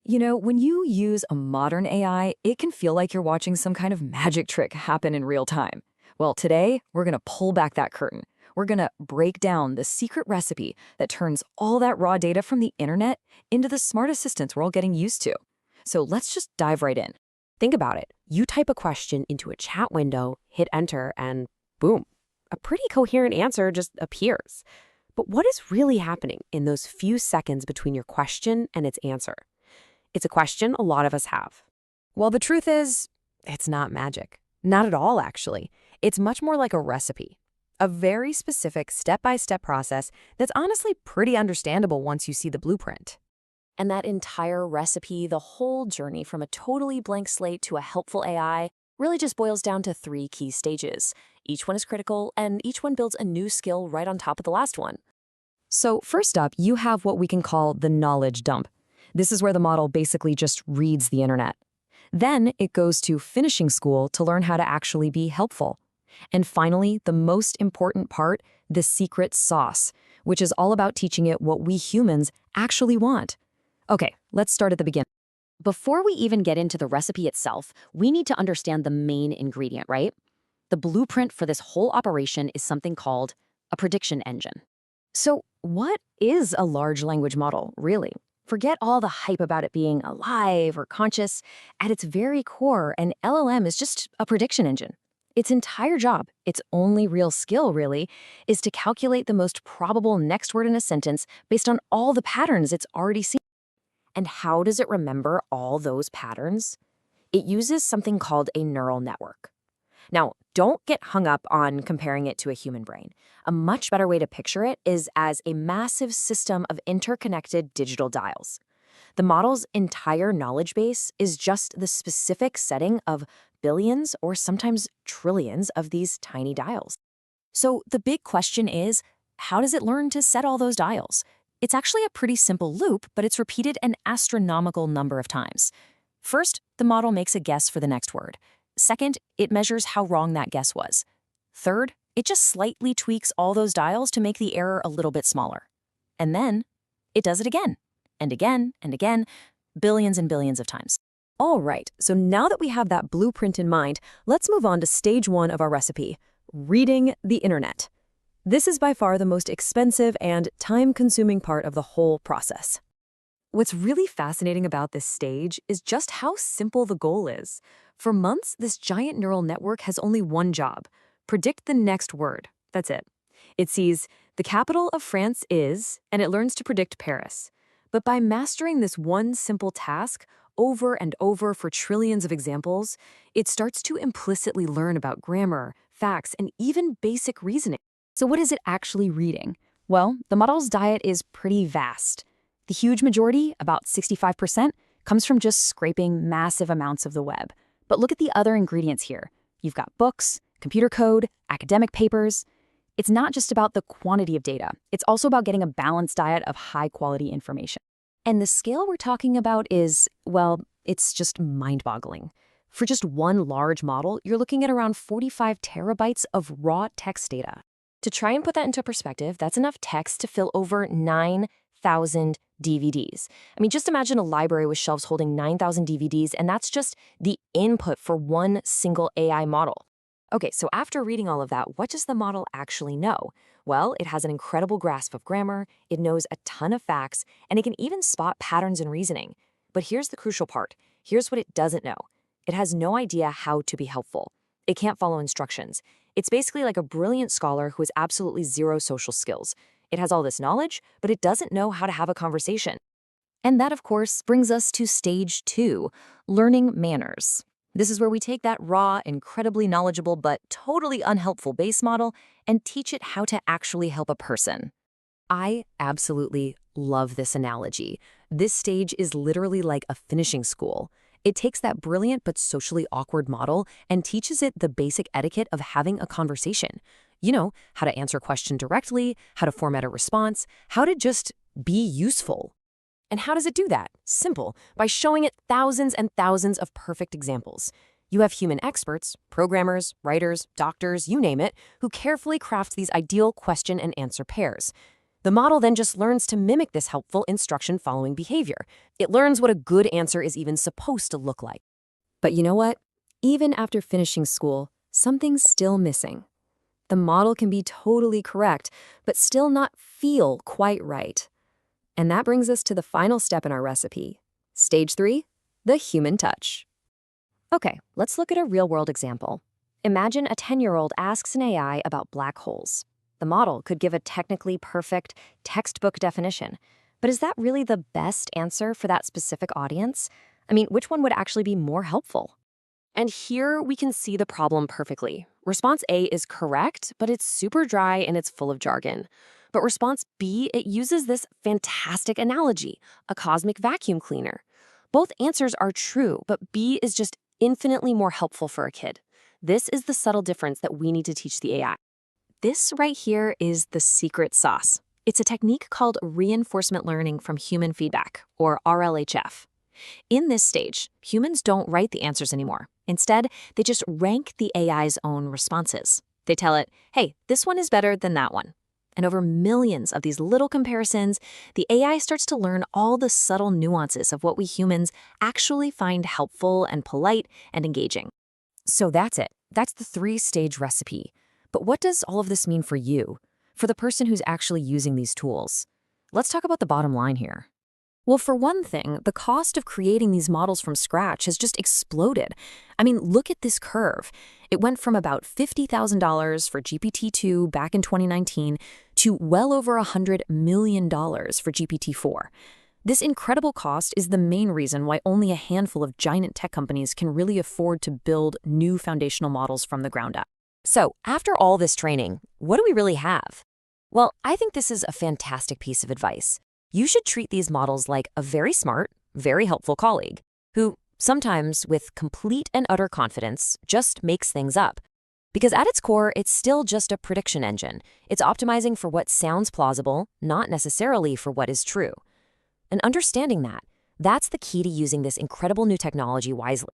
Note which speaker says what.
Speaker 1: When you use a modern AI, it can feel like you're watching some kind of magic trick happen in real time. Well, today, we're going to pull back that curtain. We're going to break down the secret recipe that turns all that raw data from the internet into the smart assistants we're all getting used to. So let's just dive right in.
Speaker 2: Think about it. You type a question into a chat window, hit enter, and boom, a pretty coherent answer just appears. But what is really happening in those few seconds between your question and its answer? It's a question a lot of us have. Well, the truth is, it's not magic. Not at all, actually. It's much more like a recipe. A very specific step-by-step process that's honestly pretty understandable once you see the blueprint.
Speaker 3: And that entire recipe, the whole journey from a totally blank slate to a helpful AI, really just boils down to 3 key stages. Each one is critical, and each one builds a new skill right on top of the last one.
Speaker 1: So first up, you have what we can call the knowledge dump. This is where the model basically just reads the internet. Then it goes to finishing school to learn how to actually be helpful. And finally, the most important part, the secret sauce, which is all about teaching it what we humans actually want. Okay, let's start at the beginning.
Speaker 3: Before we even get into the recipe itself, we need to understand the main ingredient, right? The blueprint for this whole operation is something called a prediction engine.
Speaker 1: So what is a large language model, really? Forget all the hype about it being alive or conscious. At its very core, an LLM is just a prediction engine. Its entire job, its only real skill, really, is to calculate the most probable next word in a sentence based on all the patterns it's already seen.
Speaker 3: And how does it remember all those patterns? It uses something called a neural network. Now, don't get hung up on comparing it to a human brain. A much better way to picture it is as a massive system of interconnected digital dials. The model's entire knowledge base is just the specific setting of billions or sometimes trillions of these tiny dials. So the big question is, how does it learn to set all those dials? It's actually a pretty simple loop, but it's repeated an astronomical number of times. First, the model makes a guess for the next word. Second, it measures how wrong that guess was. Third, it just slightly tweaks all those dials to make the error a little bit smaller. And then, it does it again, and again, and again, billions and billions of times.
Speaker 2: All right, so now that we have that blueprint in mind, let's move on to stage 1 of our recipe, reading the internet. This is by far the most expensive and time-consuming part of the whole process.
Speaker 1: What's really fascinating about this stage is just how simple the goal is. For months, this giant neural network has only one job: predict the next word. That's it. It sees the capital of France is, and it learns to predict Paris. But by mastering this one simple task over and over for trillions of examples, it starts to implicitly learn about grammar, facts, and even basic reasoning. So what is it actually reading? Well, the model's diet is pretty vast. The huge majority, about 65%, comes from just scraping massive amounts of the web. But look at the other ingredients here. You've got books, computer code, academic papers. It's not just about the quantity of data. It's also about getting a balanced diet of high-quality information. And the scale we're talking about is, well, it's just mind-boggling. For just one large model, you're looking at around 45 terabytes of raw text data. To try and put that into perspective, that's enough text to fill over 9,000 DVDs. I mean, just imagine a library with shelves holding 9,000 DVDs, and that's just the input for one single AI model. Okay, so after reading all of that, what does the model actually know? Well, it has an incredible grasp of grammar, it knows a ton of facts, and it can even spot patterns in reasoning. But here's the crucial part. Here's what it doesn't know. It has no idea how to be helpful. It can't follow instructions. It's basically like a brilliant scholar who has absolutely zero social skills. It has all this knowledge, but it doesn't know how to have a conversation. And that, of course, brings us to stage 2, learning manners. This is where we take that raw, incredibly knowledgeable, but totally unhelpful base model and teach it how to actually help a person. I absolutely love this analogy. This stage is literally like a finishing school. It takes that brilliant but socially awkward model and teaches it the basic etiquette of having a conversation. You know, how to answer a question directly, how to format a response, how to just be useful. And how does it do that? Simple, by showing it thousands and thousands of perfect examples. You have human experts, programmers, writers, doctors, you name it, who carefully craft these ideal question and answer pairs.
Speaker 2: The model then just learns to mimic this helpful instruction-following behavior. It learns what a good answer is even supposed to look like.
Speaker 1: But you know what? Even after finishing school, something's still missing. The model can be totally correct, but still not feel quite right. And that brings us to the final step in our recipe. Stage 3, the human touch.
Speaker 3: Okay, let's look at a real-world example. Imagine a 10-year-old asks an AI about black holes. The model could give a technically perfect textbook definition. But is that really the best answer for that specific audience? I mean, which one would actually be more helpful?
Speaker 2: And here we can see the problem perfectly. Response A is correct, but it's super dry and it's full of jargon. But response B, it uses this fantastic analogy, a cosmic vacuum cleaner. Both answers are true, but B is just infinitely more helpful for a kid. This is the subtle difference that we need to teach the AI.
Speaker 1: This right here is the secret sauce. It's a technique called reinforcement learning from human feedback, or RLHF. In this stage, humans don't write the answers anymore. Instead, they just rank the AI's own responses. They tell it, hey, this one is better than that one. And over millions of these little comparisons, the AI starts to learn all the subtle nuances of what we humans actually find helpful and polite and engaging.
Speaker 3: So that's it. That's the 3-stage recipe. But what does all of this mean for you, for the person who's actually using these tools? Let's talk about the bottom line here.
Speaker 1: Well, for one thing, the cost of creating these models from scratch has just exploded. I mean, look at this curve. It went from about $50,000 for GPT-2 back in 2019 to well over $100 million for GPT-4. This incredible cost is the main reason why only a handful of giant tech companies can really afford to build new foundational models from the ground up.
Speaker 3: So, after all this training, what do we really have? Well, I think this is a fantastic piece of advice. You should treat these models like a very smart, very helpful colleague who, sometimes with complete and utter confidence, just makes things up. Because at its core, it's still just a prediction engine. It's optimizing for what sounds plausible, not necessarily for what is true. And understanding that, that's the key to using this incredible new technology wisely.